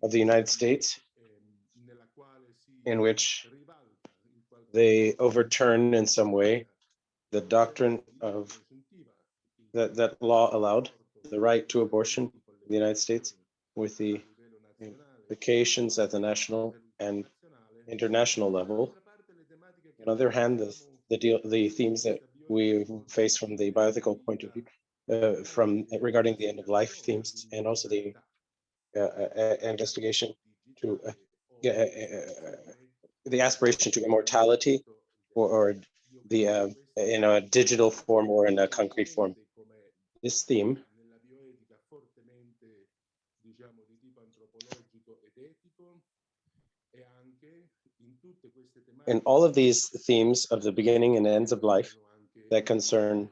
of the United States, in which they overturn in some way the doctrine of that law allowed the right to abortion in the United States, with the implications at the national and international level. On the other hand, the themes that we face from the bioethical point of view, from regarding the end of life themes, and also the investigation to the aspiration to immortality, or the in a digital form or in a concrete form. This theme in all of these themes of the beginning and ends of life that concern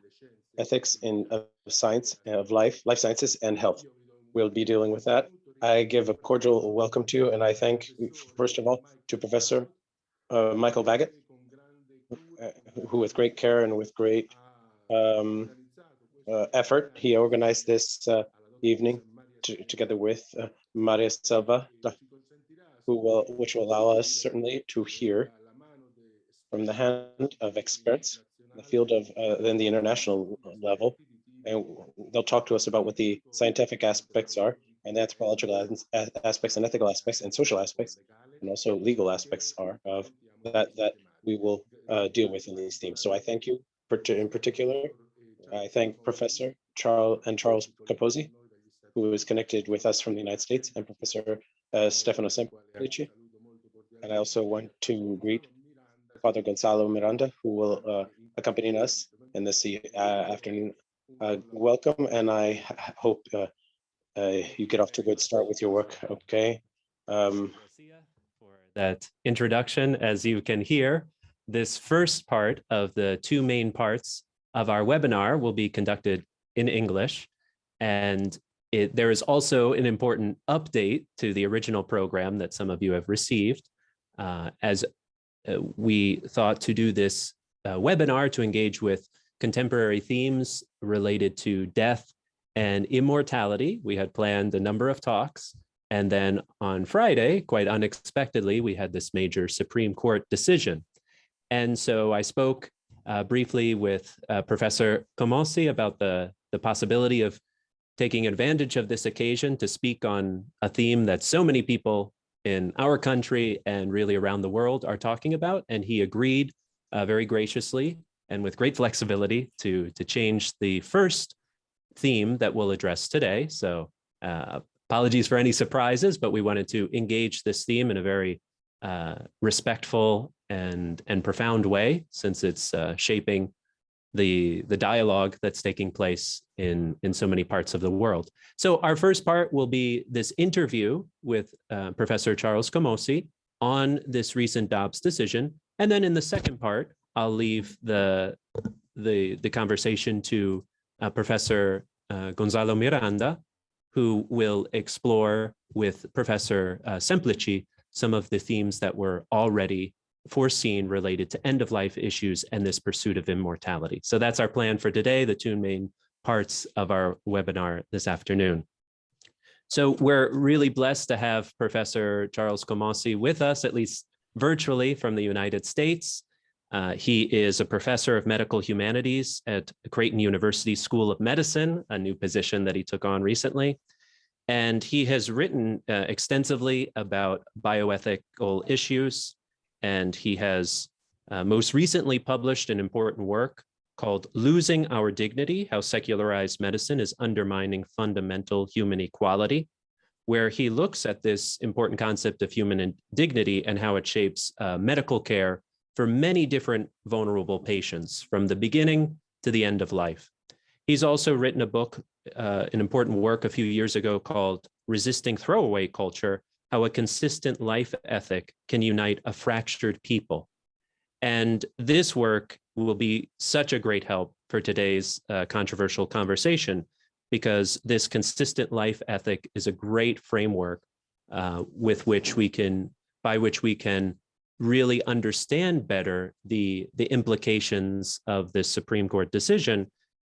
ethics in science, of life sciences and health. We'll be dealing with that. I give a cordial welcome to you, and I thank, first of all, to Professor Michael Baggett, who with great care and with great effort, he organized this evening together with Maria Selva, which will allow us certainly to hear from the hand of experts in the field of in the international level, and they'll talk to us about what the scientific aspects are, and the anthropological aspects and ethical aspects and social aspects, and also legal aspects are of that we will deal with in these themes. So I thank you in particular. I thank Professor Charles Camosy, who is connected with us from the United States, and Professor Stefano Semplici. And I also want to greet Father Gonzalo Miranda, who will accompany us in this afternoon. Welcome, and I hope you get off to a good start with your work. Okay. For that introduction, as you can hear, this first part of the two main parts of our webinar will be conducted in English, and there is also an important update to the original program that some of you have received, as we thought to do this webinar to engage with contemporary themes related to death and immortality. We had planned a number of talks, and then on Friday, quite unexpectedly, we had this major Supreme Court decision. And so I spoke briefly with Professor Camosy about the possibility of taking advantage of this occasion to speak on a theme that so many people in our country and really around the world are talking about. And he agreed very graciously and with great flexibility to change the first theme that we'll address today. So apologies for any surprises, but we wanted to engage this theme in a very respectful and profound way, since it's shaping the dialogue that's taking place in so many parts of the world. So our first part will be this interview with Professor Charles Camosy on this recent Dobbs decision. And then in the second part, I'll leave the conversation to Professor Gonzalo Miranda, who will explore with Professor Semplici some of the themes that were already foreseen related to end-of-life issues and this pursuit of immortality. So that's our plan for today, the two main parts of our webinar this afternoon. So we're really blessed to have Professor Charles Camosy with us, at least virtually, from the United States. He is a professor of medical humanities at Creighton University School of Medicine, a new position that he took on recently. And he has written extensively about bioethical issues, and he has most recently published an important work called Losing Our Dignity: How Secularized Medicine is Undermining Fundamental Human Equality, where he looks at this important concept of human dignity and how it shapes medical care for many different vulnerable patients from the beginning to the end of life. He's also written a book, an important work a few years ago called Resisting Throwaway Culture: How a Consistent Life Ethic Can Unite a Fractured People. And this work will be such a great help for today's controversial conversation, because this consistent life ethic is a great framework by which we can really understand better the implications of this Supreme Court decision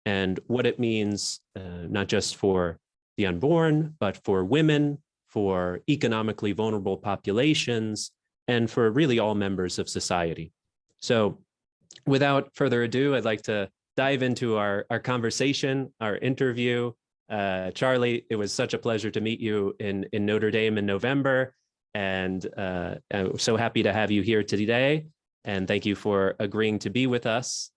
and what it means, not just for the unborn, but for women, for economically vulnerable populations, and for really all members of society. So without further ado, I'd like to dive into our conversation, our interview. Charlie, it was such a pleasure to meet you in Notre Dame in November. And I'm so happy to have you here today. And thank you for agreeing to be with us.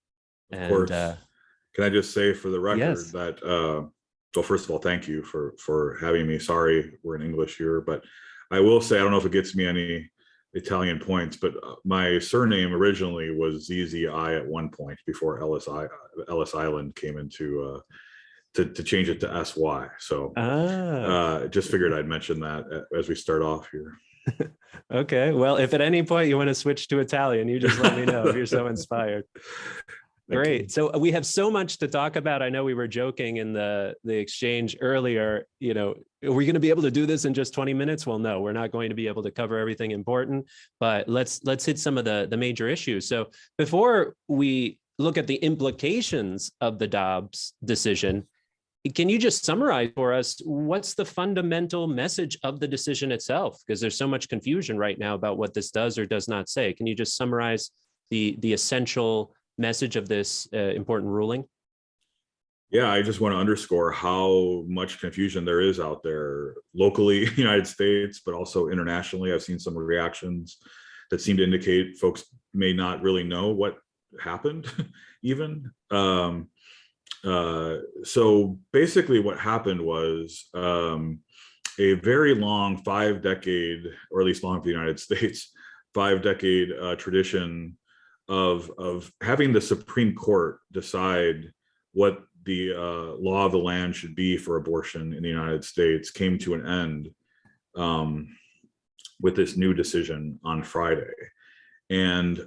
Of course. Can I just say for the record yes. that, well, first of all, thank you for having me. Sorry, we're in English here, but I will say, I don't know if it gets me any Italian points, but my surname originally was ZZI at one point before Ellis Island came into to change it to SY. So just figured I'd mention that as we start off here. Okay, well, if at any point you want to switch to Italian, you just let me know if you're so inspired. Great. So we have so much to talk about. I know we were joking in the exchange earlier, are we going to be able to do this in just 20 minutes? Well, no, we're not going to be able to cover everything important, but let's hit some of the major issues. So before we look at the implications of the Dobbs decision, can you just summarize for us what's the fundamental message of the decision itself? Because there's so much confusion right now about what this does or does not say. Can you just summarize the essential message of this important ruling? Yeah, I just want to underscore how much confusion there is out there locally, United States, but also internationally. I've seen some reactions that seem to indicate folks may not really know what happened even. So basically what happened was a very long 5-decade, or at least long for the United States, 5-decade tradition of having the Supreme Court decide what the law of the land should be for abortion in the United States came to an end with this new decision on Friday. And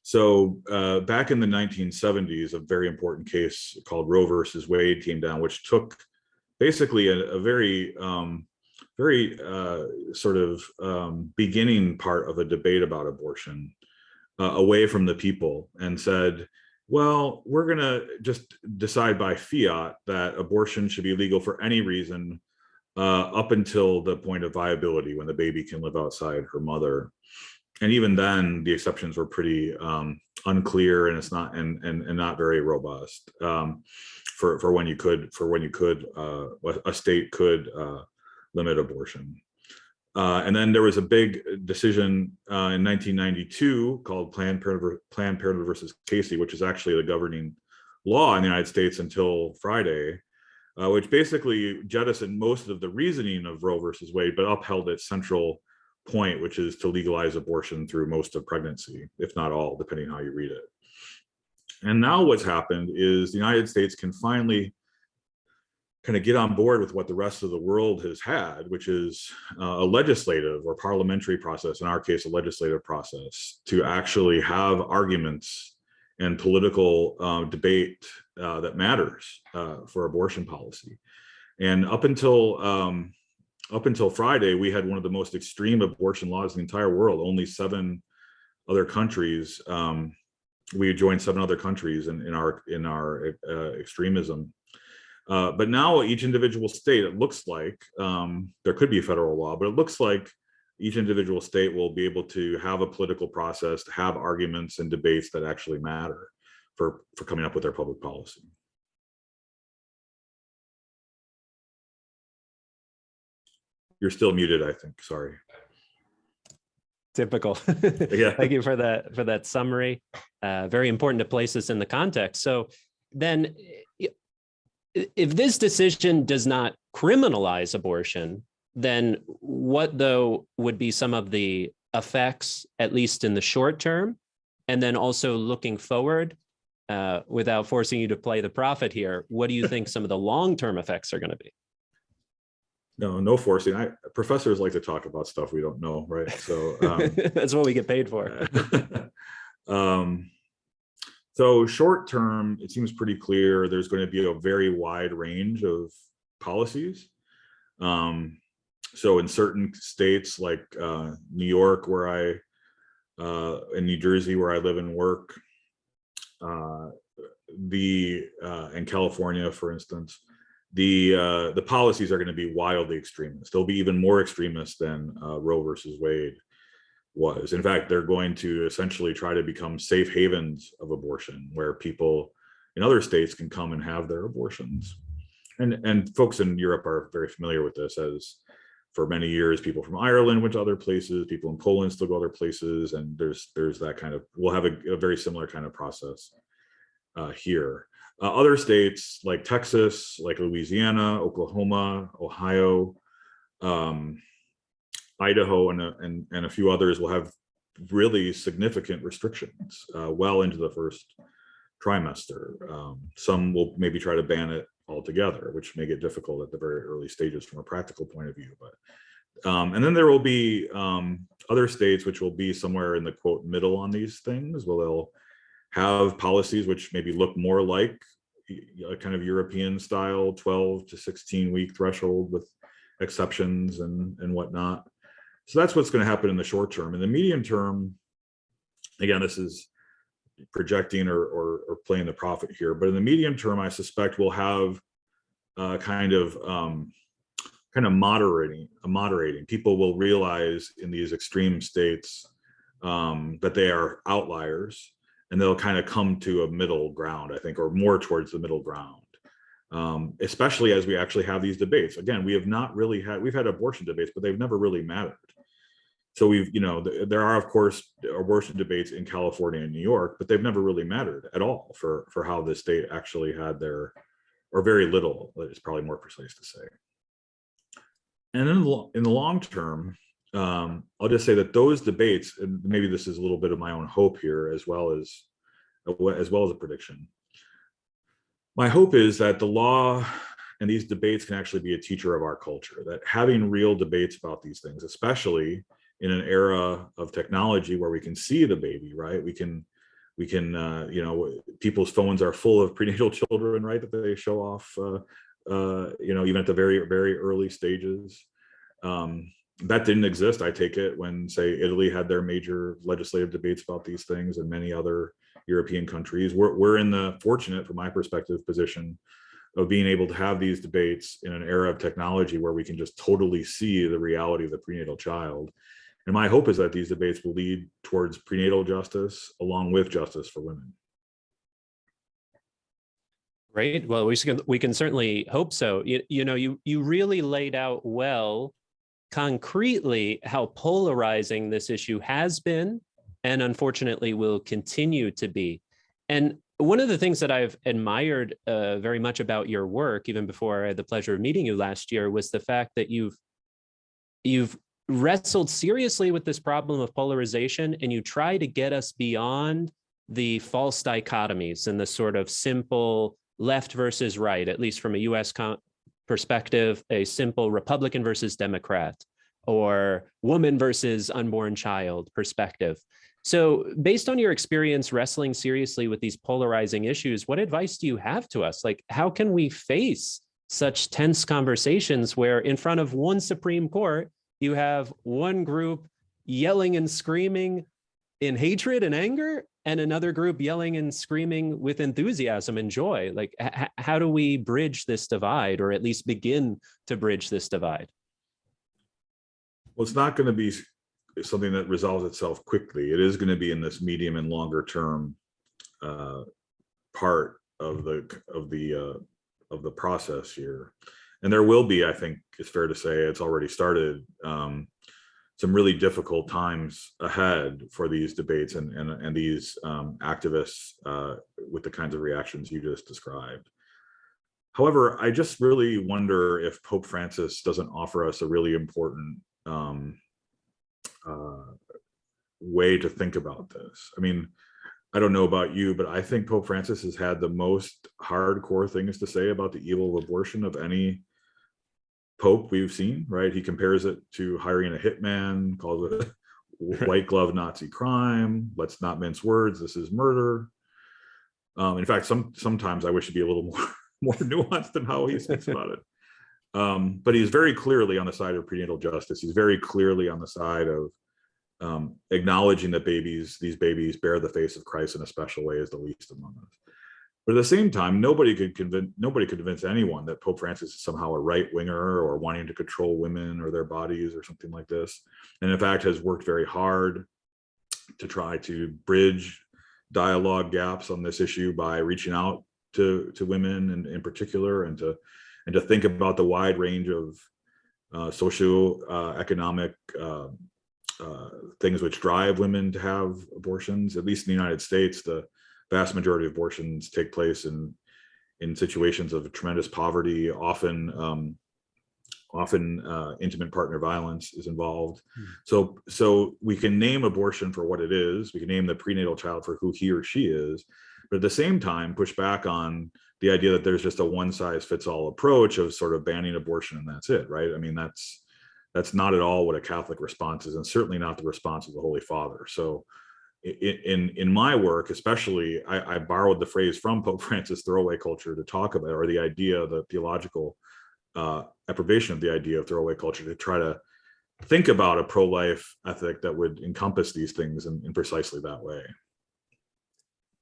so back in the 1970s, a very important case called Roe versus Wade came down, which took basically a very sort of beginning part of a debate about abortion away from the people and said, well, we're going to just decide by fiat that abortion should be legal for any reason up until the point of viability, when the baby can live outside her mother. And even then, the exceptions were pretty unclear, and it's not and not very robust for when you could a state could limit abortion. And then there was a big decision in 1992 called Planned Parenthood versus Casey, which is actually the governing law in the United States until Friday, which basically jettisoned most of the reasoning of Roe versus Wade, but upheld its central point, which is to legalize abortion through most of pregnancy, if not all, depending how you read it. And now what's happened is the United States can finally kind of get on board with what the rest of the world has had, which is a legislative or parliamentary process, in our case, a legislative process, to actually have arguments and political debate that matters for abortion policy. And up until Friday, we had one of the most extreme abortion laws in the entire world. Only 7 other countries, we joined 7 other countries in our extremism. But now each individual state, it looks like, there could be a federal law, but it looks like each individual state will be able to have a political process, to have arguments and debates that actually matter for coming up with their public policy. You're still muted, I think. Sorry. Typical. Yeah. Thank you for that summary. Very important to place this in the context. So then, if this decision does not criminalize abortion, then what though would be some of the effects, at least in the short term, and then also looking forward, without forcing you to play the prophet here, what do you think some of the long-term effects are going to be? No forcing. Professors like to talk about stuff we don't know, right? So that's what we get paid for. So short term, it seems pretty clear there's going to be a very wide range of policies. So in certain states like New York, in New Jersey, where I live and work, in California, for instance, the policies are going to be wildly extremist. They'll be even more extremist than Roe versus Wade was. In fact, they're going to essentially try to become safe havens of abortion, where people in other states can come and have their abortions. And folks in Europe are very familiar with this, as for many years, people from Ireland went to other places, people in Poland still go other places, and there's that kind of, we'll have a very similar kind of process here. Other states like Texas, like Louisiana, Oklahoma, Ohio, Idaho, and a few others will have really significant restrictions well into the first trimester. Some will maybe try to ban it altogether, which may get difficult at the very early stages from a practical point of view. But and then there will be other states which will be somewhere in the quote middle on these things, where they'll have policies which maybe look more like a kind of European style 12 to 16 week threshold with exceptions and whatnot. So that's what's going to happen in the short term. In the medium term, again, this is projecting or playing the prophet here, but in the medium term, I suspect we'll have kind of moderating. People will realize in these extreme states that they are outliers, and they'll kind of come to a middle ground, I think, or more towards the middle ground. Especially as we actually have these debates. Again, we've had abortion debates, but they've never really mattered. So there are, of course, abortion debates in California and New York, but they've never really mattered at all for how the state actually had their, or very little, it's probably more precise to say. And then in the long term, I'll just say that those debates, and maybe this is a little bit of my own hope here, as well as a prediction. My hope is that the law and these debates can actually be a teacher of our culture, that having real debates about these things, especially in an era of technology where we can see the baby, right? We can, people's phones are full of prenatal children, right? That they show off, even at the very, very early stages. That didn't exist, I take it, when, say, Italy had their major legislative debates about these things, and many other European countries. We're in the fortunate, from my perspective, position of being able to have these debates in an era of technology where we can just totally see the reality of the prenatal child. And my hope is that these debates will lead towards prenatal justice along with justice for women. Great. Well, we can certainly hope so. You really laid out well, concretely, how polarizing this issue has been, and unfortunately will continue to be. And one of the things that I've admired very much about your work, even before I had the pleasure of meeting you last year, was the fact that you've wrestled seriously with this problem of polarization, and you try to get us beyond the false dichotomies and the sort of simple left versus right, at least from a US perspective, a simple Republican versus Democrat, or woman versus unborn child perspective. So based on your experience wrestling seriously with these polarizing issues, what advice do you have to us? Like, how can we face such tense conversations where in front of one Supreme Court, you have one group yelling and screaming in hatred and anger, and another group yelling and screaming with enthusiasm and joy? Like, how do we bridge this divide, or at least begin to bridge this divide? Well, it's not going to be something that resolves itself quickly. It is going to be in this medium and longer term part of the process here, and there will be, I think it's fair to say, it's already started, some really difficult times ahead for these debates and these activists with the kinds of reactions you just described. However, I just really wonder if Pope Francis doesn't offer us a really important way to think about this. I mean, I don't know about you, but I think Pope Francis has had the most hardcore things to say about the evil of abortion of any Pope we've seen, right? He compares it to hiring a hitman, calls it a white glove Nazi crime. Let's not mince words. This is murder. In fact, sometimes I wish it'd be a little more nuanced than how he speaks about it. But he's very clearly on the side of prenatal justice. He's very clearly on the side of acknowledging that these babies bear the face of Christ in a special way as the least among us. But at the same time, nobody could convince anyone that Pope Francis is somehow a right winger or wanting to control women or their bodies or something like this. And in fact, has worked very hard to try to bridge dialogue gaps on this issue by reaching out to women in particular, and to think about the wide range of socio-economic things which drive women to have abortions. At least in the United States, the vast majority of abortions take place in situations of tremendous poverty. Often intimate partner violence is involved. So we can name abortion for what it is. We can name the prenatal child for who he or she is, but at the same time push back on the idea that there's just a one-size-fits-all approach of sort of banning abortion and that's it, right? I mean, that's not at all what a Catholic response is, and certainly not the response of the Holy Father. So in my work, especially, I borrowed the phrase from Pope Francis, throwaway culture, to talk about, or the idea, the theological approbation of the idea of throwaway culture, to try to think about a pro-life ethic that would encompass these things in precisely that way.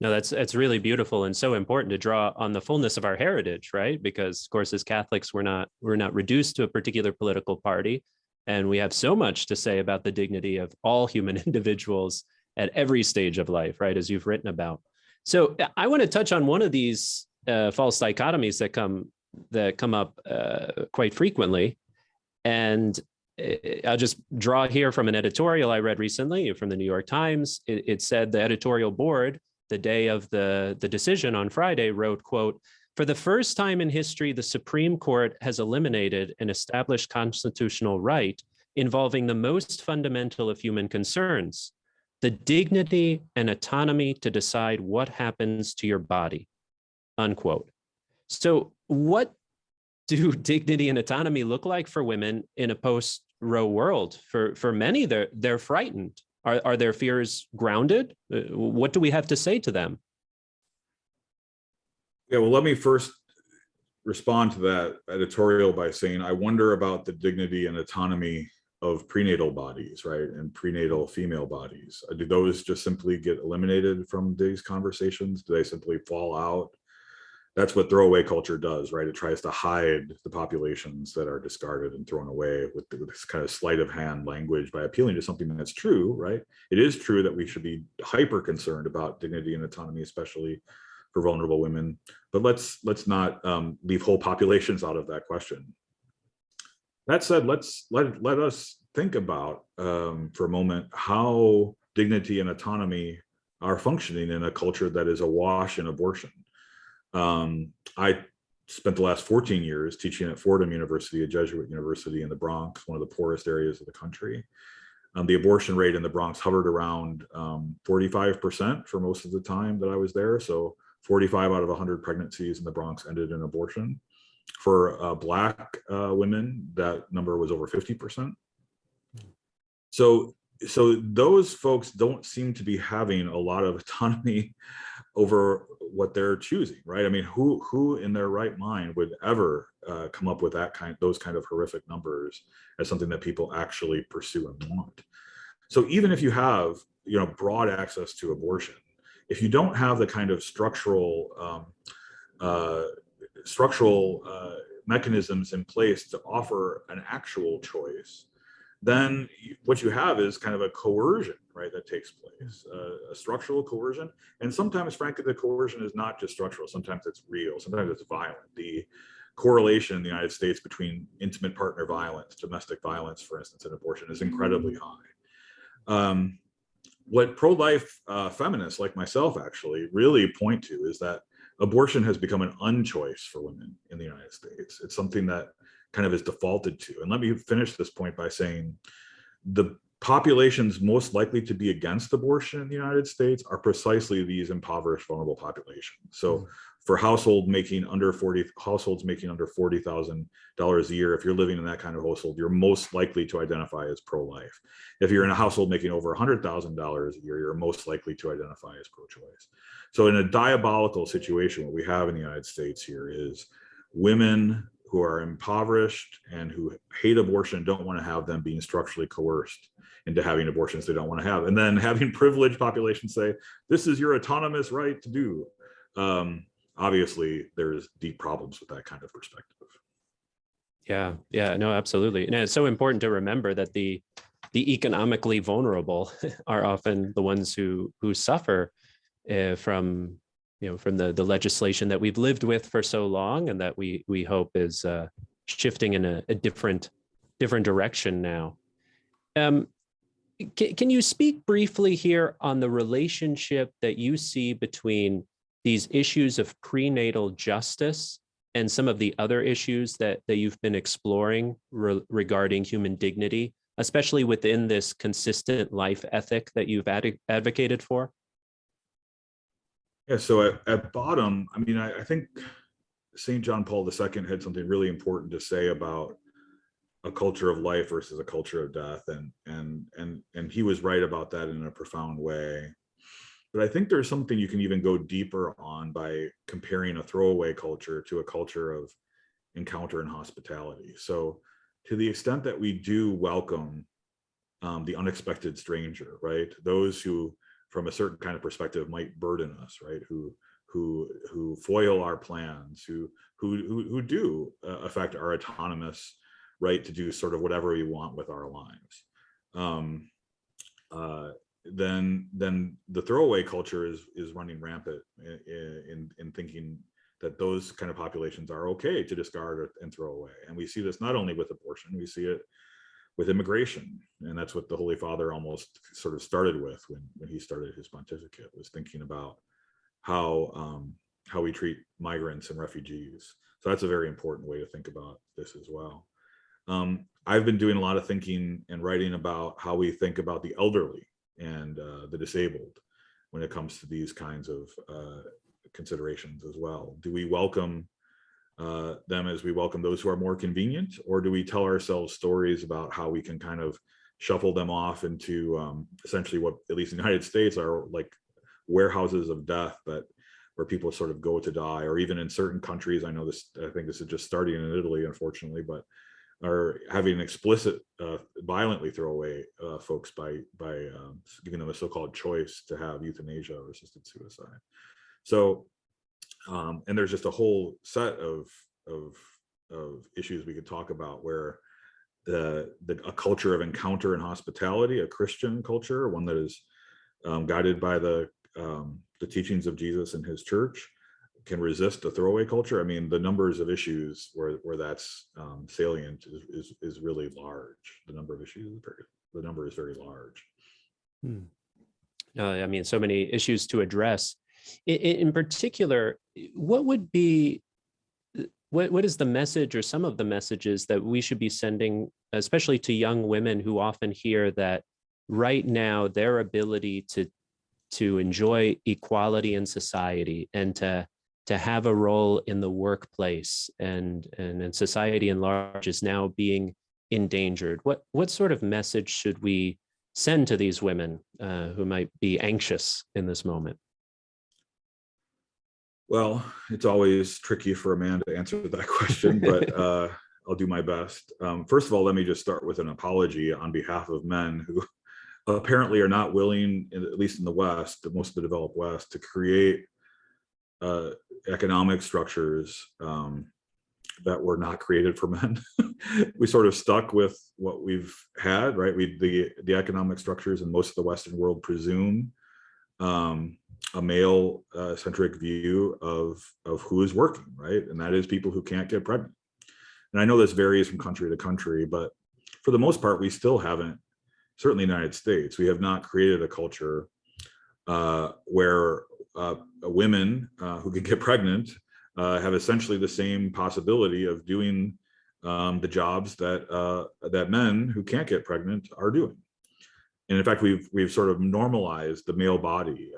No, that's really beautiful and so important to draw on the fullness of our heritage, right? Because of course, as Catholics, we're not reduced to a particular political party, and we have so much to say about the dignity of all human individuals at every stage of life, right? As you've written about. So I want to touch on one of these false dichotomies that come up quite frequently, and I'll just draw here from an editorial I read recently from the New York Times. It said the editorial board, the day of the decision on Friday, wrote, quote, "For the first time in history, the Supreme Court has eliminated an established constitutional right involving the most fundamental of human concerns, the dignity and autonomy to decide what happens to your body," unquote. So what do dignity and autonomy look like for women in a post-Roe world? For many, they're frightened. Are their fears grounded? What do we have to say to them? Yeah, well, let me first respond to that editorial by saying I wonder about the dignity and autonomy of prenatal bodies, right? And prenatal female bodies. Do those just simply get eliminated from these conversations? Do they simply fall out? That's what throwaway culture does, right? It tries to hide the populations that are discarded and thrown away with this kind of sleight of hand language by appealing to something that's true, right? It is true that we should be hyper concerned about dignity and autonomy, especially for vulnerable women. But let's not leave whole populations out of that question. That said, let us think about for a moment how dignity and autonomy are functioning in a culture that is awash in abortion. I spent the last 14 years teaching at Fordham University, a Jesuit university in the Bronx, one of the poorest areas of the country. The abortion rate in the Bronx hovered around 45% for most of the time that I was there. So 45 out of 100 pregnancies in the Bronx ended in abortion. For Black women, that number was over 50%. So those folks don't seem to be having a lot of autonomy over what they're choosing, right? I mean, who in their right mind would ever come up with those kind of horrific numbers as something that people actually pursue and want? So even if you have, broad access to abortion, if you don't have the kind of structural mechanisms in place to offer an actual choice, then what you have is kind of a coercion, right, that takes place, a structural coercion. And sometimes, frankly, the coercion is not just structural. Sometimes it's real. Sometimes it's violent. The correlation in the United States between intimate partner violence, domestic violence, for instance, and abortion is incredibly high. What pro-life feminists like myself actually really point to is that abortion has become an unchoice for women in the United States. It's something that kind of is defaulted to. And let me finish this point by saying the populations most likely to be against abortion in the United States are precisely these impoverished, vulnerable populations. So for households making under $40,000 a year, if you're living in that kind of household, you're most likely to identify as pro-life. If you're in a household making over $100,000 a year, you're most likely to identify as pro-choice. So in a diabolical situation, what we have in the United States here is women who are impoverished and who hate abortion, don't want to have them being structurally coerced into having abortions they don't want to have. And then having privileged populations say, this is your autonomous right to do. obviously there's deep problems with that kind of perspective. Yeah, no, absolutely. And it's so important to remember that the economically vulnerable are often the ones who suffer from the legislation that we've lived with for so long, and that we hope is shifting in a different direction now. Can you speak briefly here on the relationship that you see between these issues of prenatal justice and some of the other issues that you've been exploring regarding human dignity, especially within this consistent life ethic that you've advocated for? Yeah, so at bottom, I mean, I think St. John Paul II had something really important to say about a culture of life versus a culture of death, and he was right about that in a profound way. But I think there's something you can even go deeper on by comparing a throwaway culture to a culture of encounter and hospitality. So to the extent that we do welcome the unexpected stranger, right? Those who, from a certain kind of perspective, might burden us, right? Who foil our plans, who do affect our autonomous right to do sort of whatever we want with our lives. Then the throwaway culture is running rampant in thinking that those kind of populations are okay to discard and throw away. And we see this not only with abortion, we see it with immigration. And that's what the Holy Father almost sort of started with when he started his pontificate, was thinking about how we treat migrants and refugees. So that's a very important way to think about this as well. I've been doing a lot of thinking and writing about how we think about the elderly and the disabled when it comes to these kinds of considerations as well. Do we welcome them as we welcome those who are more convenient, or do we tell ourselves stories about how we can kind of shuffle them off into essentially what, at least in the United States, are like warehouses of death where people sort of go to die, or even in certain countries, I think this is just starting in Italy, unfortunately, but are having explicit violently throw away folks by giving them a so-called choice to have euthanasia or assisted suicide. So, and there's just a whole set of issues we could talk about where a culture of encounter and hospitality, a Christian culture, one that is guided by the teachings of Jesus and his church, can resist a throwaway culture. I mean, the numbers of issues where that's salient is really large. The number of issues, the number is very large. I mean, so many issues to address. In particular, what would be, what is the message or some of the messages that we should be sending, especially to young women who often hear that right now their ability to enjoy equality in society and to have a role in the workplace and in society in large is now being endangered? What sort of message should we send to these women who might be anxious in this moment? Well, it's always tricky for a man to answer that question, but I'll do my best. First of all, let me just start with an apology on behalf of men who apparently are not willing, at least in the West, most of the developed West, to create economic structures that were not created for men. We sort of stuck with what we've had, right? The economic structures in most of the Western world presume a male centric view of who is working, right? And that is people who can't get pregnant. And I know this varies from country to country, but for the most part, we still haven't, certainly in the United States, we have not created a culture where women who can get pregnant have essentially the same possibility of doing the jobs that men who can't get pregnant are doing. And in fact, we've sort of normalized the male body,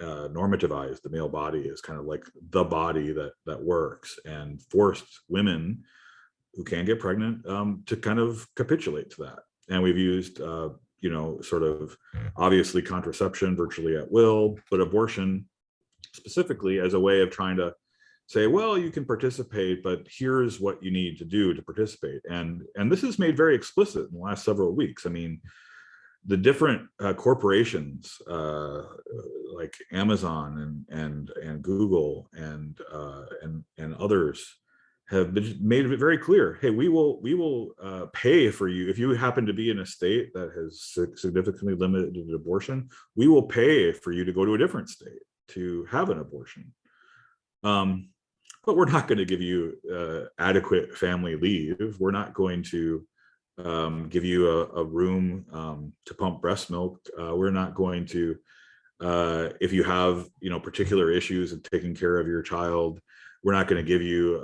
normativized the male body as kind of like the body that works, and forced women who can get pregnant to kind of capitulate to that. And we've used sort of obviously contraception virtually at will, but abortion specifically as a way of trying to say, well, you can participate, but here's what you need to do to participate. And this is made very explicit in the last several weeks. I mean, the different corporations like Amazon and Google and others have made it very clear. Hey, we will pay for you if you happen to be in a state that has significantly limited abortion. We will pay for you to go to a different state to have an abortion. But we're not going to give you adequate family leave. We're not going to give you a room to pump breast milk. We're not going to, if you have, particular issues of taking care of your child, we're not going to give you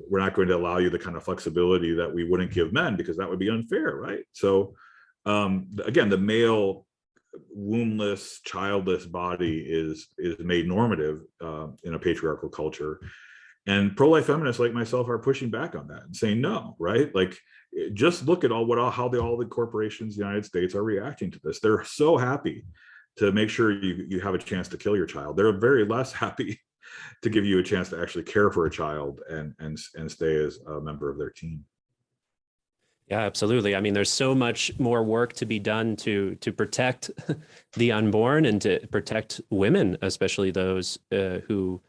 we're not going to allow you the kind of flexibility that we wouldn't give men, because that would be unfair, right? So again, the male wombless, childless body is made normative in a patriarchal culture. And pro-life feminists like myself are pushing back on that and saying no, right? Like, just look at how all the corporations in the United States are reacting to this. They're so happy to make sure you have a chance to kill your child. They're very less happy to give you a chance to actually care for a child and stay as a member of their team. Yeah, absolutely. I mean, there's so much more work to be done to protect the unborn and to protect women, especially those who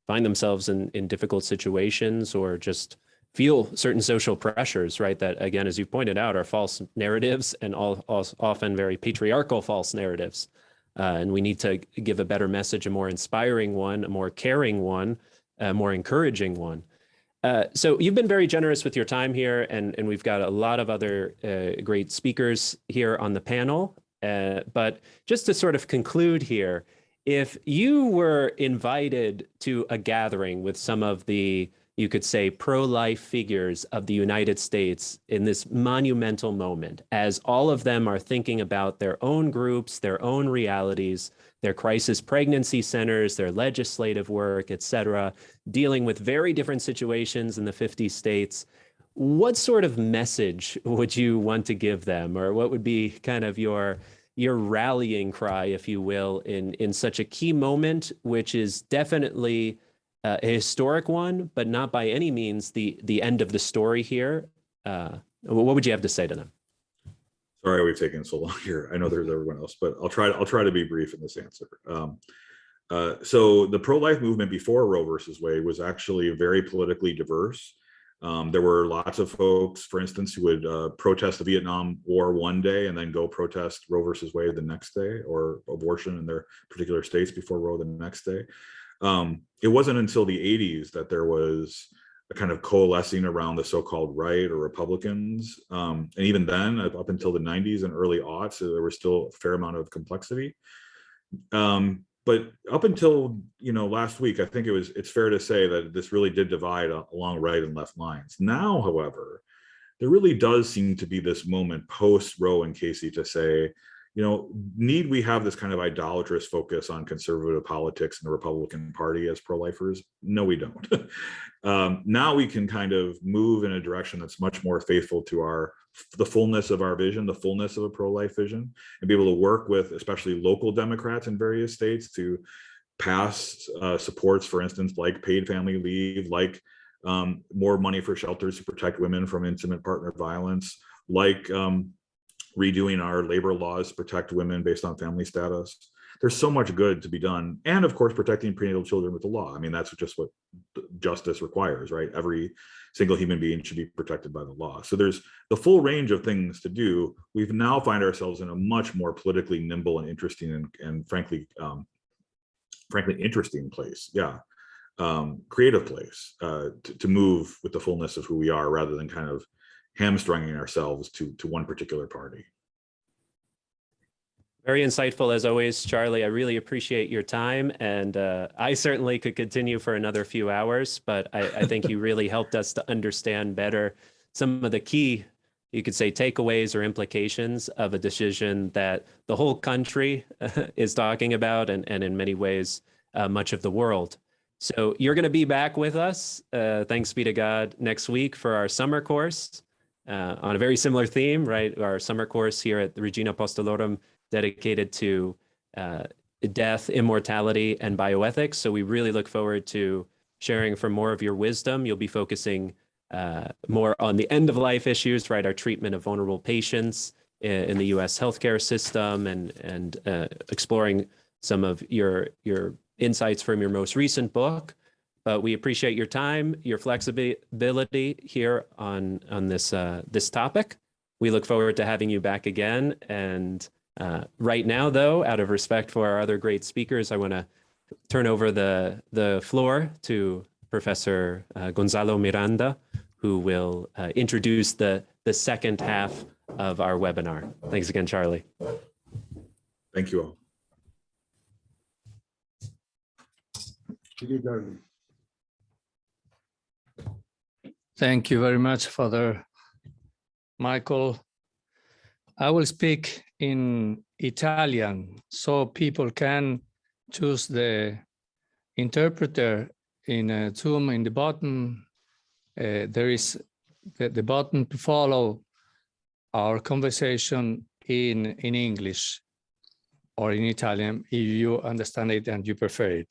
find themselves in difficult situations or just feel certain social pressures, right? That, again, as you pointed out, are false narratives and often very patriarchal false narratives. And we need to give a better message, a more inspiring one, a more caring one, a more encouraging one. So you've been very generous with your time here, and we've got a lot of other great speakers here on the panel. But just to sort of conclude here, if you were invited to a gathering with some of the, you could say, pro-life figures of the United States in this monumental moment, as all of them are thinking about their own groups, their own realities, their crisis pregnancy centers, their legislative work, et cetera, dealing with very different situations in the 50 states, what sort of message would you want to give them? Or what would be kind of your rallying cry, if you will, in such a key moment, which is definitely a historic one, but not by any means the end of the story here? What would you have to say to them? Sorry we've taken so long here. I know there's everyone else, but I'll try to be brief in this answer. So the pro-life movement before Roe versus Wade was actually very politically diverse. There were lots of folks, for instance, who would protest the Vietnam War one day and then go protest Roe versus Wade the next day, or abortion in their particular states before Roe the next day. It wasn't until the 80s that there was a kind of coalescing around the so-called right or Republicans. And even then, up until the 90s and early aughts, there was still a fair amount of complexity. But up until last week, I think it's fair to say that this really did divide along right and left lines. Now, however, there really does seem to be this moment post Roe and Casey to say, need we have this kind of idolatrous focus on conservative politics in the Republican Party as pro-lifers? No, we don't. Now we can kind of move in a direction that's much more faithful to the fullness of our vision, the fullness of a pro-life vision, and be able to work with especially local Democrats in various states to pass supports, for instance, like paid family leave, like more money for shelters to protect women from intimate partner violence, like redoing our labor laws to protect women based on family status. There's so much good to be done. And of course, protecting prenatal children with the law. I mean, that's just what justice requires, right? Every single human being should be protected by the law. So there's the full range of things to do. We've now find ourselves in a much more politically nimble and interesting and frankly interesting place. Yeah. Creative place to move with the fullness of who we are, rather than kind of hamstringing ourselves to one particular party. Very insightful as always, Charlie. I really appreciate your time, and I certainly could continue for another few hours, but I think you really helped us to understand better some of the key, you could say, takeaways or implications of a decision that the whole country is talking about, and in many ways, much of the world. So you're going to be back with us, thanks be to God, next week for our summer course on a very similar theme, right? Our summer course here at the Regina Apostolorum, dedicated to death, immortality, and bioethics. So we really look forward to sharing from more of your wisdom. You'll be focusing more on the end-of-life issues, right? Our treatment of vulnerable patients in the U.S. healthcare system, and exploring some of your insights from your most recent book. But we appreciate your time, your flexibility here on this topic. We look forward to having you back again. And right now, though, out of respect for our other great speakers, I want to turn over the floor to Professor Gonzalo Miranda, who will introduce the second half of our webinar. Thanks again, Charlie. Thank you all. Thank you very much, Father Michael. I will speak in Italian so people can choose the interpreter in Zoom. In the bottom, there is the button to follow our conversation in English or in Italian if you understand it and you prefer it.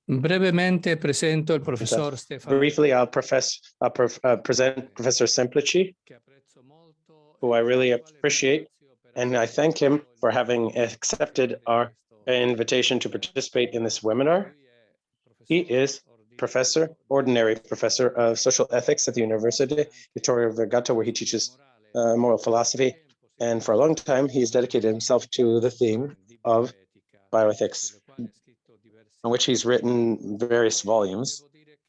Brevemente presento il professor Stefano. Briefly, I'll present Professor Semplici, who I really appreciate, and I thank him for having accepted our invitation to participate in this webinar. He is ordinary professor of social ethics at the University Vittorio Vergata, where he teaches moral philosophy. And for a long time, he's dedicated himself to the theme of bioethics, on which he's written various volumes.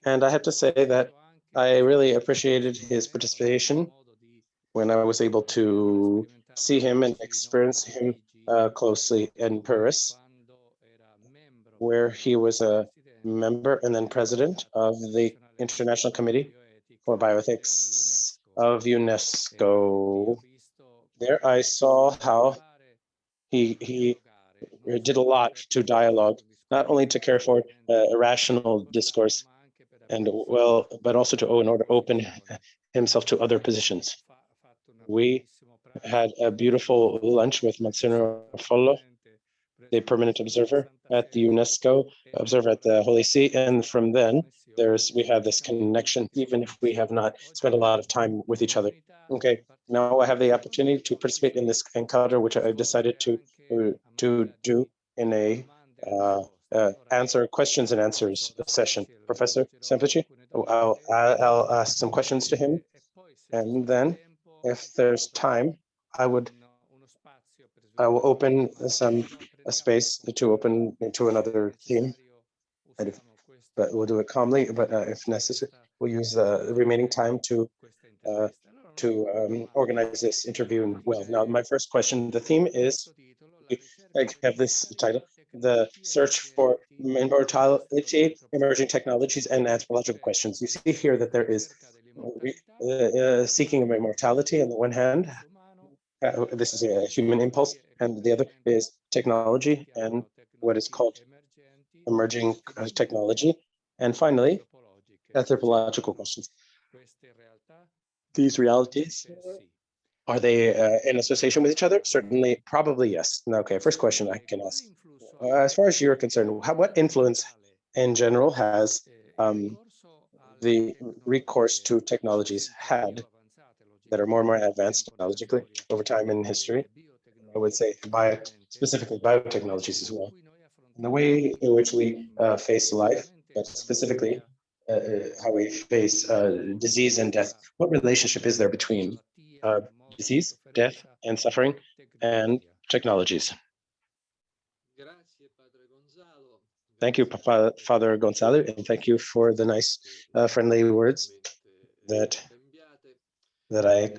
And I have to say that I really appreciated his participation when I was able to see him and experience him closely in Paris, where he was a member and then president of the International Committee for Bioethics of UNESCO. There I saw how he did a lot to dialogue, not only to care for a rational discourse, and but also to open himself to other positions. We had a beautiful lunch with Monsignor Follo, the permanent observer at the UNESCO, observer at the Holy See, and from then we have this connection, even if we have not spent a lot of time with each other. Okay, now I have the opportunity to participate in this encounter, which I've decided to do in a answer questions and answers session. Professor Semplici, I'll ask some questions to him, and then if there's time, I will open a space to open into another theme. But we'll do it calmly. But if necessary, we'll use the remaining time to organize this interview well. Now, my first question, the theme is, I have this title, the search for immortality, emerging technologies, and anthropological questions. You see here that there is seeking of immortality on the one hand. This is a human impulse, and the other is technology and what is called emerging technology. And finally, anthropological questions. These realities, are they in association with each other? Certainly, probably yes. Okay, first question I can ask. As far as you're concerned, what influence in general has the recourse to technologies had that are more and more advanced technologically over time in history? I would say specifically biotechnologies as well. And the way in which we face life, but specifically how we face disease and death. What relationship is there between disease, death, and suffering, and technologies? Thank you, Father Gonzalo, and thank you for the nice, friendly words that I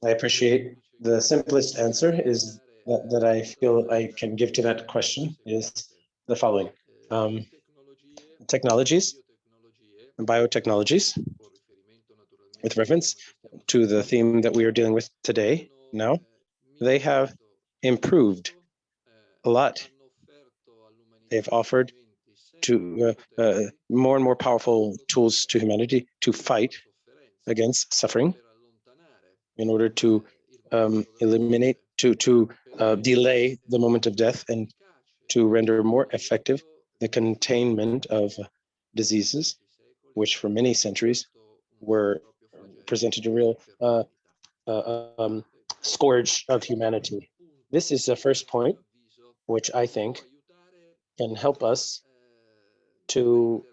appreciate. The simplest answer is that I feel I can give to that question is the following. Technologies and biotechnologies, with reference to the theme that we are dealing with today now, they have improved a lot. They've offered to more and more powerful tools to humanity to fight against suffering in order to eliminate, to delay the moment of death and to render more effective the containment of diseases, which for many centuries were presented a real scourge of humanity. This is the first point, which I think can help us to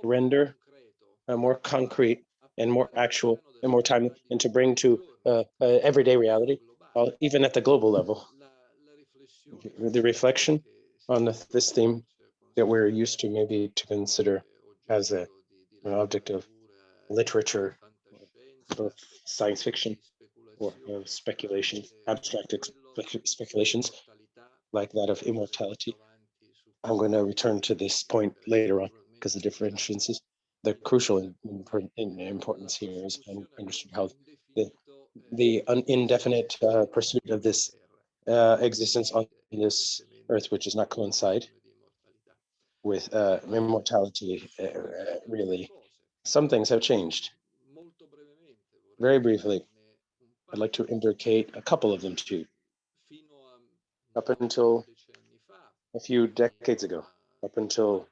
render a more concrete and more actual and more timely, and to bring to everyday reality, even at the global level, the reflection on this theme that we're used to maybe to consider as an object of literature, of science fiction, or of speculation, abstract speculations like that of immortality. I'm going to return to this point later on because the differentiations, the crucial importance here is understood how the indefinite pursuit of this existence on this earth, which does not coincide with immortality, really. Some things have changed. Very briefly, I'd like to indicate a couple of them too. Up until a few decades ago, up until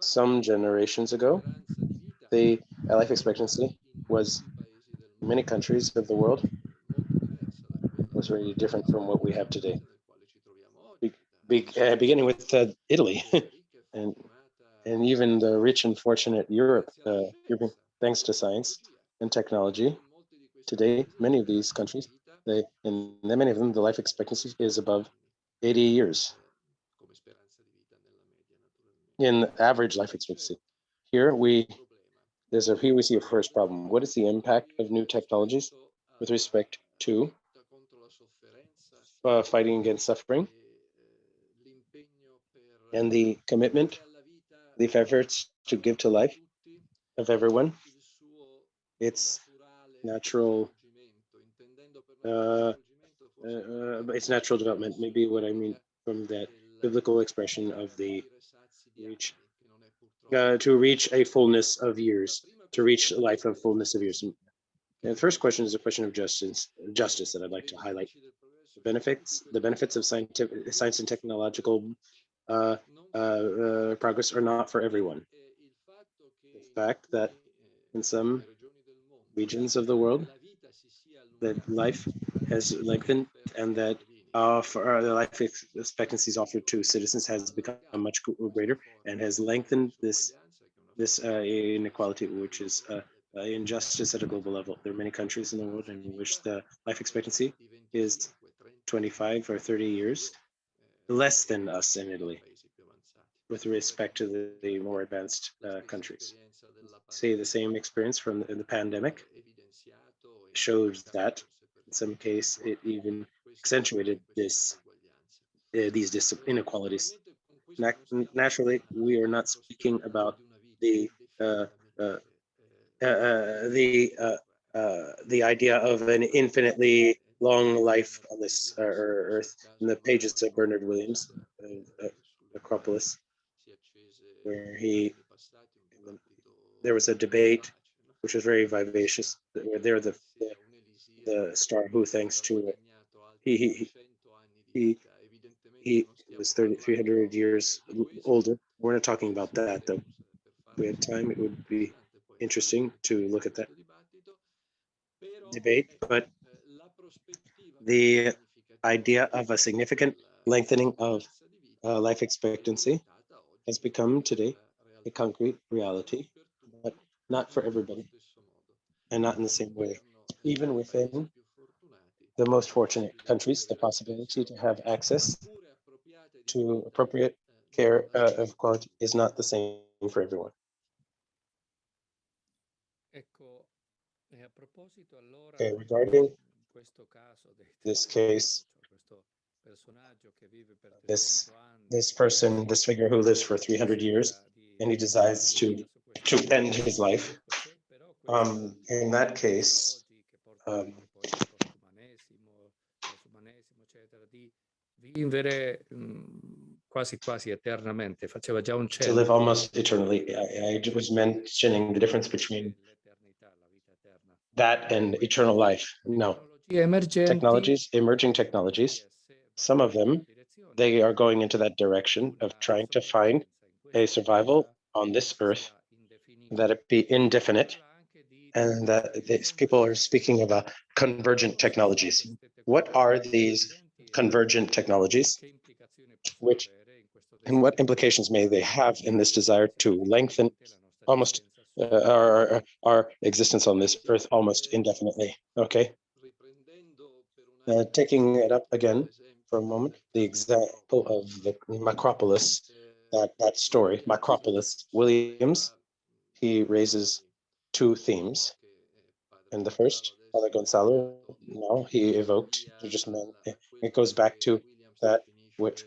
some generations ago, the life expectancy was, in many countries of the world, was very different from what we have today. Beginning with Italy, and even the rich and fortunate Europe, thanks to science and technology. Today, many of these countries, in many of them, the life expectancy is above 80 years in average life expectancy. Here we see a first problem. What is the impact of new technologies with respect to fighting against suffering and the commitment, the efforts to give to life of everyone its natural development, maybe what I mean from that biblical expression of the reach to reach a fullness of years, to reach a life of fullness of years. And the first question is a question of justice that I'd like to highlight. The benefits of science and technological progress are not for everyone. The fact that in some regions of the world that life has lengthened and that for the life expectancies offered to citizens has become much greater and has lengthened this inequality, which is injustice at a global level. There are many countries in the world in which the life expectancy is 25 or 30 years less than us in Italy with respect to the more advanced countries. Say the same experience from the pandemic shows that in some case it even accentuated these inequalities. Naturally, we are not speaking about the idea of an infinitely long life on this earth. In the pages of Bernard Williams, Acropolis, where there was a debate which was very vivacious. Where they're the star who, thanks to he was 300 years older. We're not talking about that though. If we had time, it would be interesting to look at that debate, but the idea of a significant lengthening of life expectancy has become today a concrete reality, but not for everybody and not in the same way. Even within the most fortunate countries, the possibility to have access to appropriate care of quality is not the same for everyone. Okay, regarding this case, this person, this figure who lives for 300 years, and he decides to end his life. In that case, to live almost eternally. I was mentioning the difference between that and eternal life. No, emerging technologies, some of them, they are going into that direction of trying to find a survival on this earth, that it be indefinite, and that these people are speaking about convergent technologies. What are these convergent technologies, which and what implications may they have in this desire to lengthen almost our existence on this earth almost indefinitely. Okay. Taking it up again for a moment, the example of the Macropolis, that story, Macropolis, Williams, he raises two themes. And the first, Father Gonzalo, no, he evoked, it goes back to that, what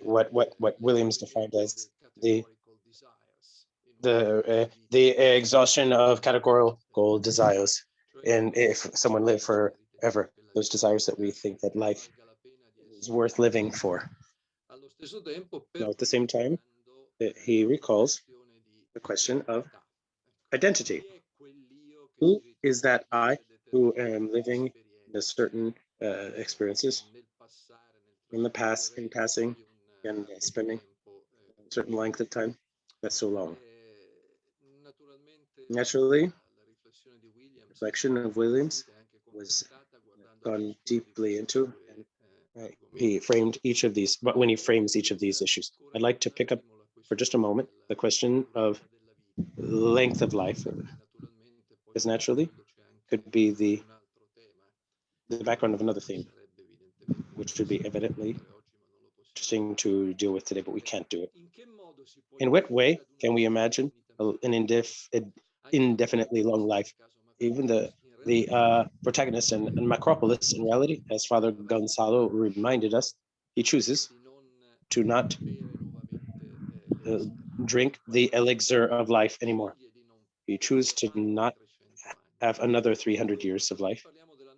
Williams defined as the exhaustion of categorical desires. And if someone lived forever, those desires that we think that life is worth living for. Now, at the same time, he recalls the question of identity. Who is that I who am living in a certain experiences in the past, in passing, and spending a certain length of time? That's so long. Naturally, reflection of Williams was gone deeply into, and he framed each of these, but when he frames each of these issues, I'd like to pick up for just a moment the question of length of life, because naturally could be the background of another theme, which would be evidently interesting to deal with today, but we can't do it. In what way can we imagine an indefinitely long life? Even the protagonist in Macropolis, in reality, as Father Gonzalo reminded us, he chooses to not drink the elixir of life anymore. He chooses to not have another 300 years of life.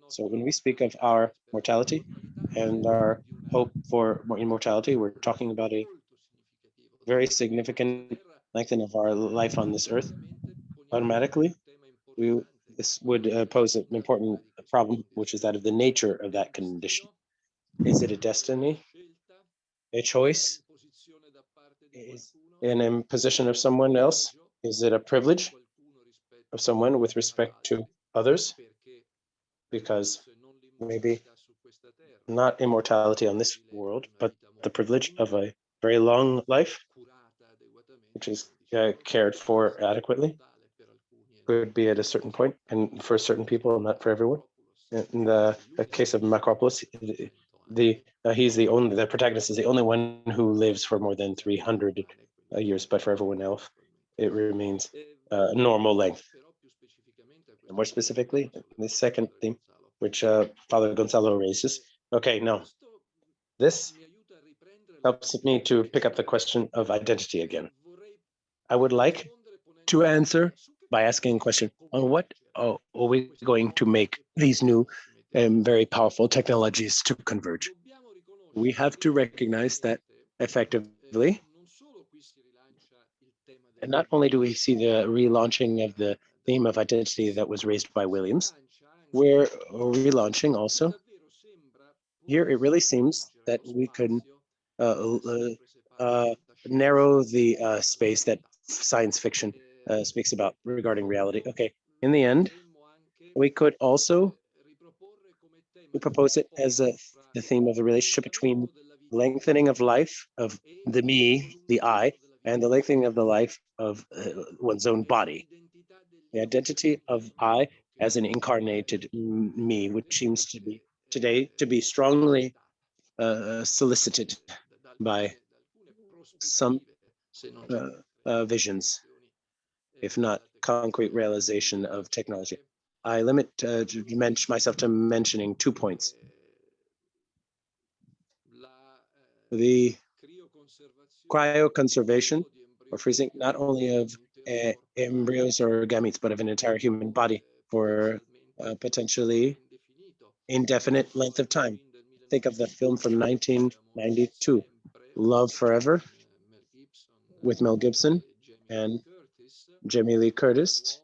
So when we speak of our mortality and our hope for more immortality, we're talking about a very significant lengthening of our life on this earth. Automatically, this would pose an important problem, which is that of the nature of that condition. Is it a destiny, a choice, is an imposition of someone else? Is it a privilege of someone with respect to others? Because maybe not immortality on this world, but the privilege of a very long life, which is cared for adequately, could be at a certain point, and for certain people, not for everyone. In the case of Macropolis, he's the protagonist is the only one who lives for more than 300 years, but for everyone else, it remains normal length. And more specifically, the second theme, which Father Gonzalo raises. Okay, now this helps me to pick up the question of identity again. I would like to answer by asking a question on what are we going to make these new and very powerful technologies to converge. We have to recognize that effectively, and not only do we see the relaunching of the theme of identity that was raised by Williams, we're relaunching also. Here, it really seems that we could narrow the space that science fiction speaks about regarding reality. Okay, in the end, we could also propose it as the theme of the relationship between lengthening of life of the me, the I, and the lengthening of the life of one's own body. The identity of I as an incarnated me, which seems to be today to be strongly solicited by some visions, if not concrete realization of technology. I limit myself to mentioning 2 points. The cryoconservation or freezing not only of embryos or gametes, but of an entire human body for potentially indefinite length of time. Think of the film from 1992, Love Forever, with Mel Gibson and Jamie Lee Curtis,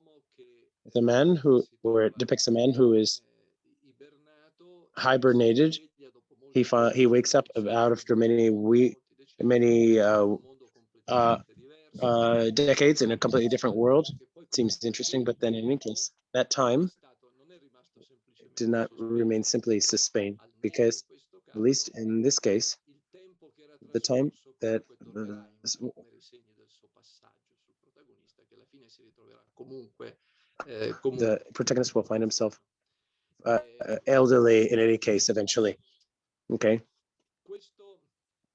the man where it depicts a man who is hibernated. He wakes up out after many decades in a completely different world. It seems interesting, but then in any case, that time did not remain simply sustained, because At least in this case, the time that the protagonist will find himself elderly in any case eventually. Okay.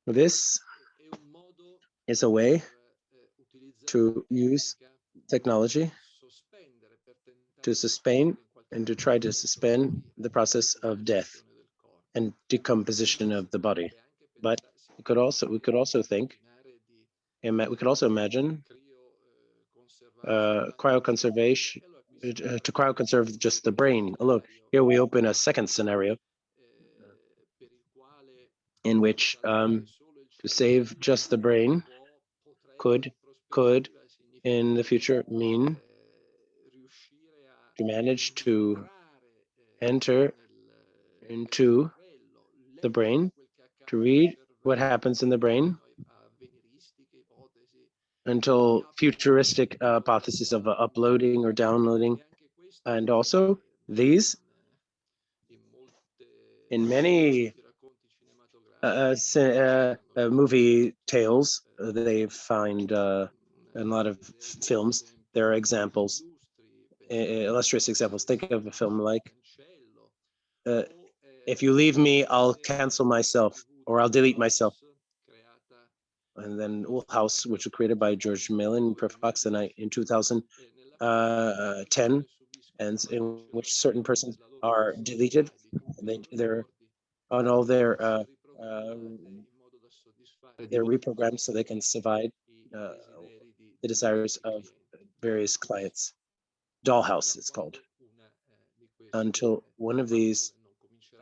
This is a way to use technology to sustain and to try to suspend the process of death and decomposition of the body. But we could also think, and we could also imagine cryoconservation, to cryoconserve just the brain alone. Here we open a second scenario in which to save just the brain could in the future mean to manage to enter into the brain, to read what happens in the brain until futuristic hypothesis of uploading or downloading. And also these, in many movie tales, they find a lot of films, there are examples, illustrious examples. Think of a film like, if you leave me, I'll cancel myself, or I'll delete myself. And then Old House, which was created by George Mellon, Prof. in 2010, and in which certain persons are deleted. They're on all they're reprogrammed so they can survive the desires of various clients. Dollhouse, it's called. Until one of these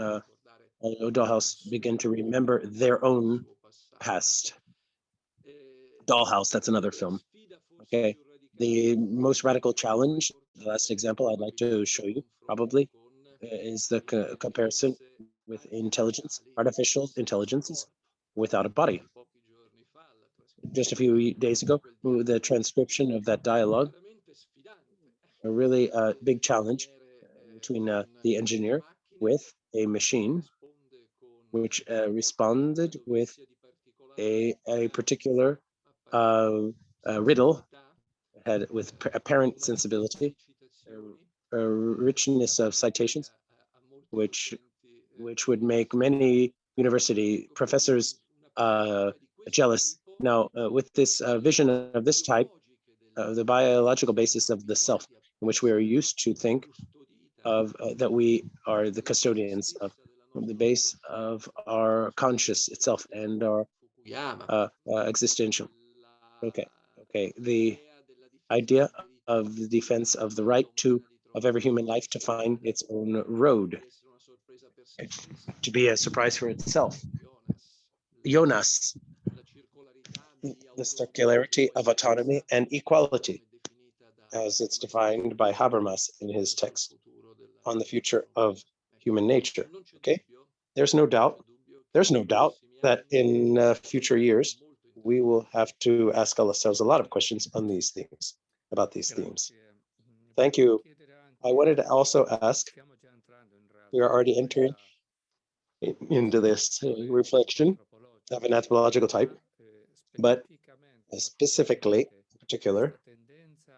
Dollhouse begin to remember their own past. Dollhouse, that's another film. Okay, the most radical challenge, the last example I'd like to show you probably is the comparison with intelligence, artificial intelligences without a body. Just a few days ago, the transcription of that dialogue, a really big challenge between the engineer with a machine, which responded with a particular riddle, had with apparent sensibility, a richness of citations, which would make many university professors jealous. Now, with this vision of this type, the biological basis of the self, in which we are used to think of that we are the custodians of the base of our conscious itself and our existential. Okay. The idea of the defense of the right of every human life to find its own road, to be a surprise for itself. Jonas, the circularity of autonomy and equality, as it's defined by Habermas in his text on the future of human nature. Okay, there's no doubt that in future years we will have to ask ourselves a lot of questions on these themes, about these themes. Thank you. I wanted to also ask, we are already entering into this reflection of an anthropological type, but specifically, in particular,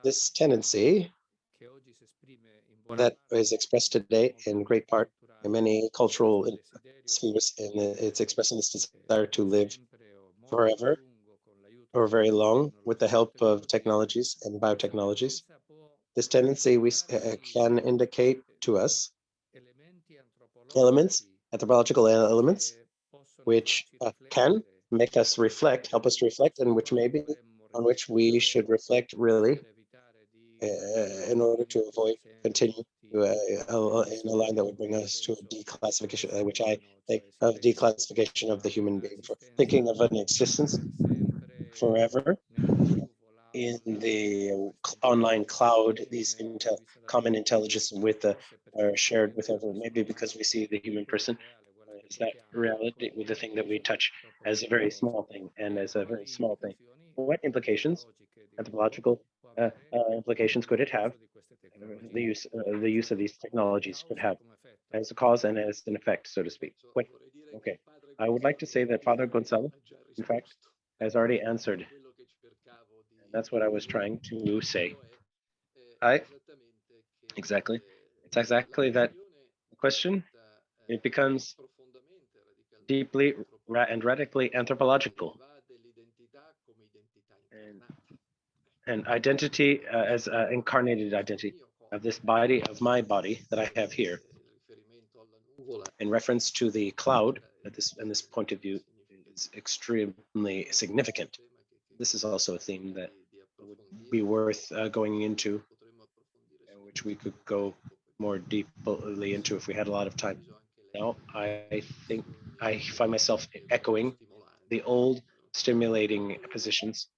this tendency that is expressed today in great part in many cultural spheres, and it's expressing this desire to live forever or very long with the help of technologies and biotechnologies. This tendency we can indicate to us anthropological elements, which can make us reflect, help us to reflect, and which maybe on which we should reflect really in order to avoid continue in a line that would bring us to a declassification, which I think of declassification of the human being, for thinking of an existence forever in the online cloud, these common intelligence with are shared with everyone, maybe because we see the human person is that reality with the thing that we touch as a very small thing and as a very small thing. What implications, anthropological implications could it have? The use of these technologies could have as a cause and as an effect, so to speak. What Okay, I would like to say that Father Gonzalo, in fact, has already answered. And that's what I was trying to say. Exactly. It's exactly that question. It becomes deeply and radically anthropological. And identity as incarnated identity of this body, of my body that I have here, in reference to the cloud, at this point of view, is extremely significant. This is also a theme that would be worth going into, and which we could go more deeply into if we had a lot of time. Now, I think I find myself echoing the old stimulating positions.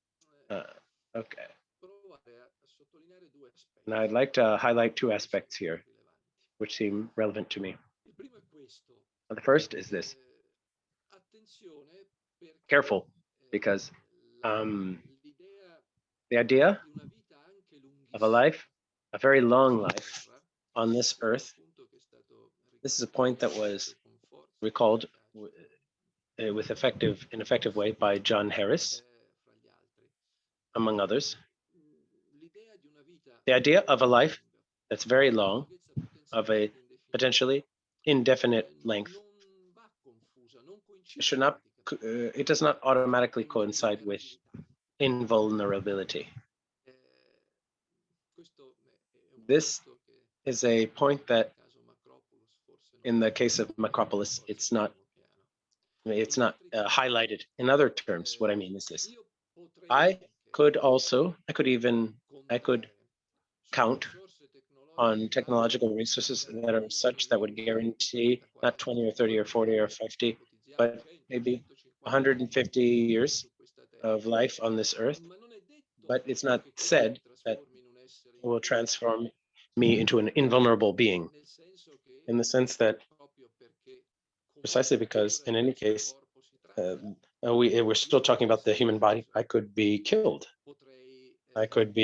Okay. And I'd like to highlight two aspects here, which seem relevant to me. The first is this. Careful, because the idea of a life, a very long life on this earth, this is a point that was recalled in effective way by John Harris, among others. The idea of a life that's very long, of a potentially indefinite length, it does not automatically coincide with invulnerability. This is a point that, in the case of Macropolis, it's not highlighted. In other terms, what I mean is this: I could count on technological resources that are such that would guarantee not 20 or 30 or 40 or 50, but maybe 150 years of life on this earth. But it's not said that it will transform me into an invulnerable being, in the sense that precisely because in any case, we're still talking about the human body. I could be killed. I could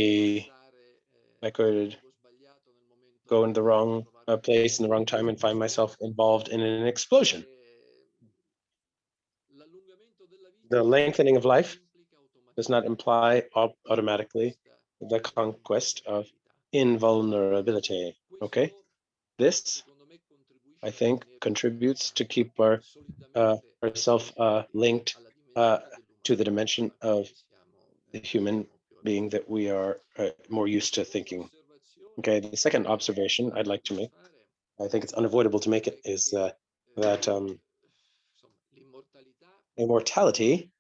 go in the wrong place in the wrong time and find myself involved in an explosion. The lengthening of life does not imply automatically the conquest of invulnerability. Okay, this, I think, contributes to keep ourselves linked to the dimension of the human being that we are more used to thinking. Okay, the second observation I'd like to make, I think it's unavoidable to make it, is that immortality,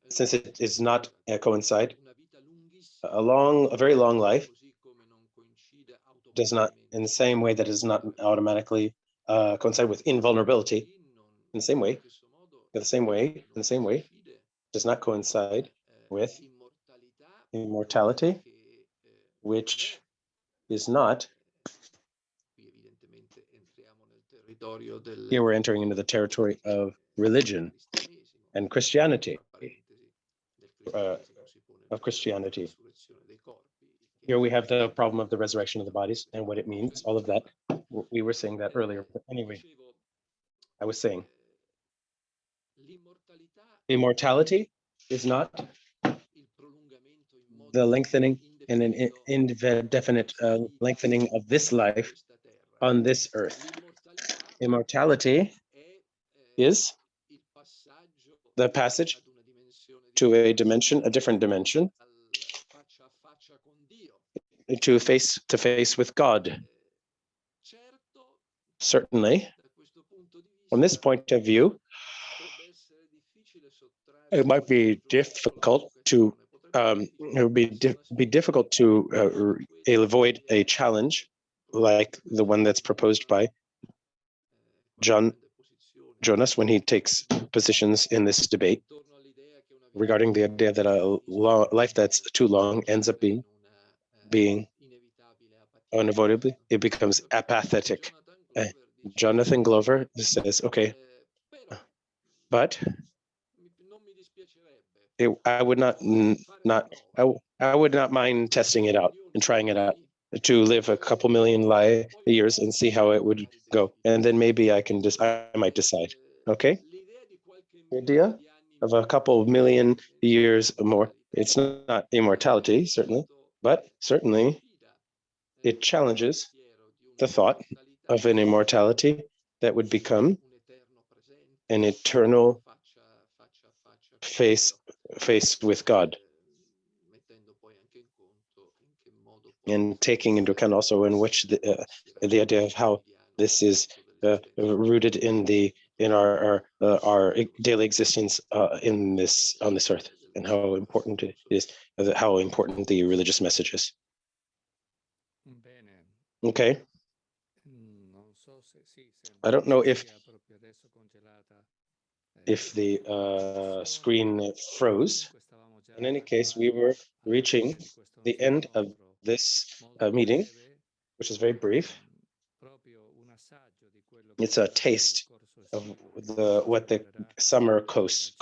since it is not coincide, a very long life does not, in the same way that it does not automatically coincide with invulnerability, in the same way, does not coincide with immortality, which is not. Here we're entering into the territory of religion and Christianity, Here we have the problem of the resurrection of the bodies and what it means, all of that. We were saying that earlier, but anyway, I was saying immortality is not the lengthening and an indefinite lengthening of this life on this earth. Immortality is the passage to a dimension, a different dimension, to face with God. Certainly, from this point of view, it might be difficult to it would be difficult to avoid a challenge like the one that's proposed by Jonas when he takes positions in this debate regarding the idea that a life that's too long ends up being unavoidably, it becomes apathetic. Jonathan Glover says, okay, but I would not mind testing it out and trying it out. to live a couple million years and see how it would go. And then maybe I might decide. Okay? The idea of a couple of million years or more, it's not immortality, certainly, but certainly it challenges the thought of an immortality that would become an eternal face with God. And taking into account also in which the idea of how this is rooted in our daily existence on this earth, and how important it is, how important the religious message is. Okay. I don't know if the screen froze. In any case, we were reaching the end of this meeting, which is very brief. It's a taste of what the summer course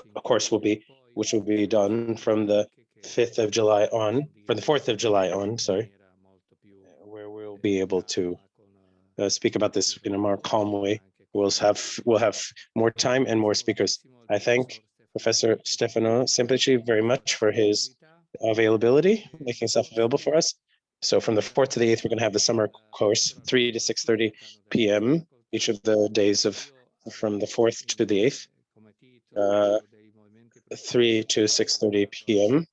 will be, which will be done from the 5th of July on, from the 4th of July on, sorry, where we'll be able to speak about this in a more calm way. We'll have more time and more speakers. I thank Professor Stefano Semplici very much for his availability, making himself available for us. So from the 4th to the 8th, we're going to have the summer course, 3 to 6:30 p.m. each of the days from the 4th to the 8th, 3 to 6:30 p.m.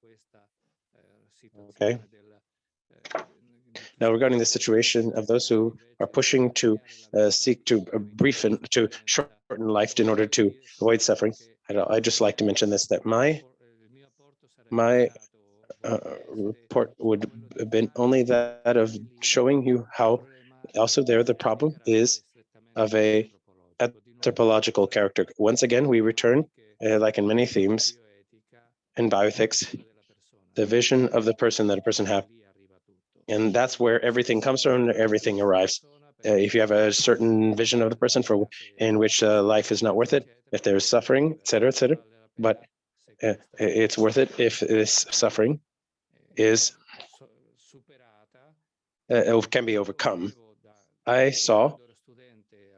Okay. Now, regarding the situation of those who are pushing to seek to to shorten life in order to avoid suffering, I'd just like to mention this, that my report would have been only that of showing you how also there the problem is of a anthropological character. Once again, we return, like in many themes in bioethics, the vision of the person that a person has. And that's where everything comes from, everything arrives. If you have a certain vision of the person in which life is not worth it, if there's suffering, etc., but it's worth it if this suffering can be overcome. I saw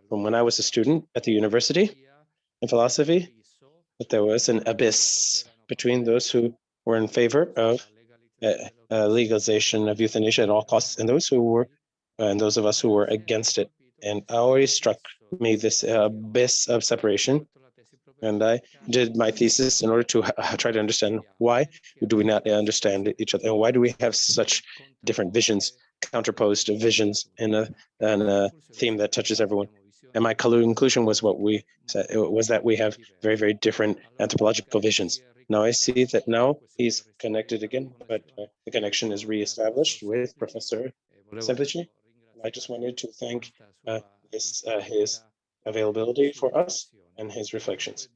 from when I was a student at the university in philosophy that there was an abyss between those who were in favor of legalization of euthanasia at all costs, and those of us who were against it. And always struck me this abyss of separation. And I did my thesis in order to try to understand why do we not understand each other, and why do we have such different visions, counterposed visions in a theme that touches everyone. And my conclusion was what we said, was that we have very, very different anthropological visions. Now I see that now he's connected again, but the connection is reestablished with Professor Semplici. I just wanted to thank his availability for us and his reflections.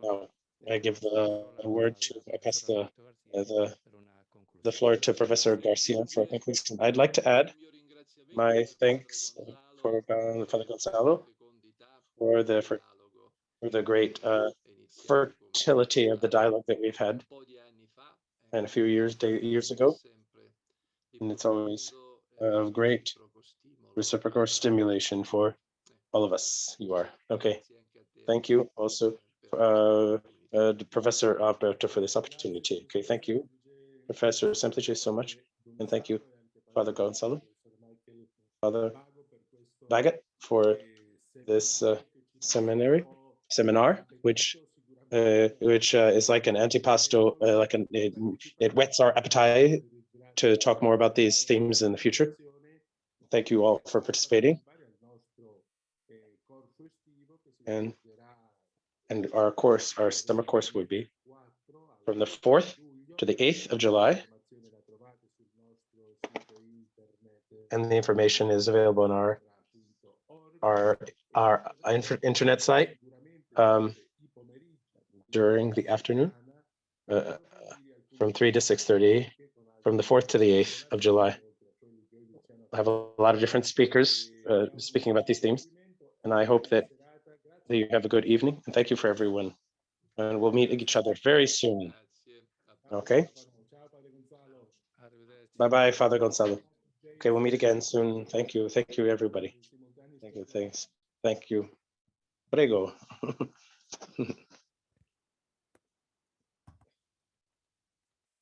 Now I give the word to, I pass the floor to Professor Garcia for a conclusion. I'd like to add my thanks for Father Gonzalo for the great fertility of the dialogue that we've had and a few years ago. And it's always a great reciprocal stimulation for all of us. You are. Okay. Thank you also, Professor Alberto, for this opportunity. Okay, thank you, Professor Semplici, so much. And thank you, Father Gonzalo, Father Baggett, for this seminar, which is like an antipasto, it whets our appetite to talk more about these themes in the future. Thank you all for participating. And our summer course would be from the 4th to the 8th of July. And the information is available on our internet site during the afternoon from 3 to 6:30 from the 4th to the 8th of July. I have a lot of different speakers speaking about these themes, and I hope that you have a good evening, and thank you for everyone. And we'll meet each other very soon. Okay? Bye-bye, Father Gonzalo. Okay, we'll meet again soon. Thank you. Thank you, everybody. Thank you. Thanks. Thank you. Prego.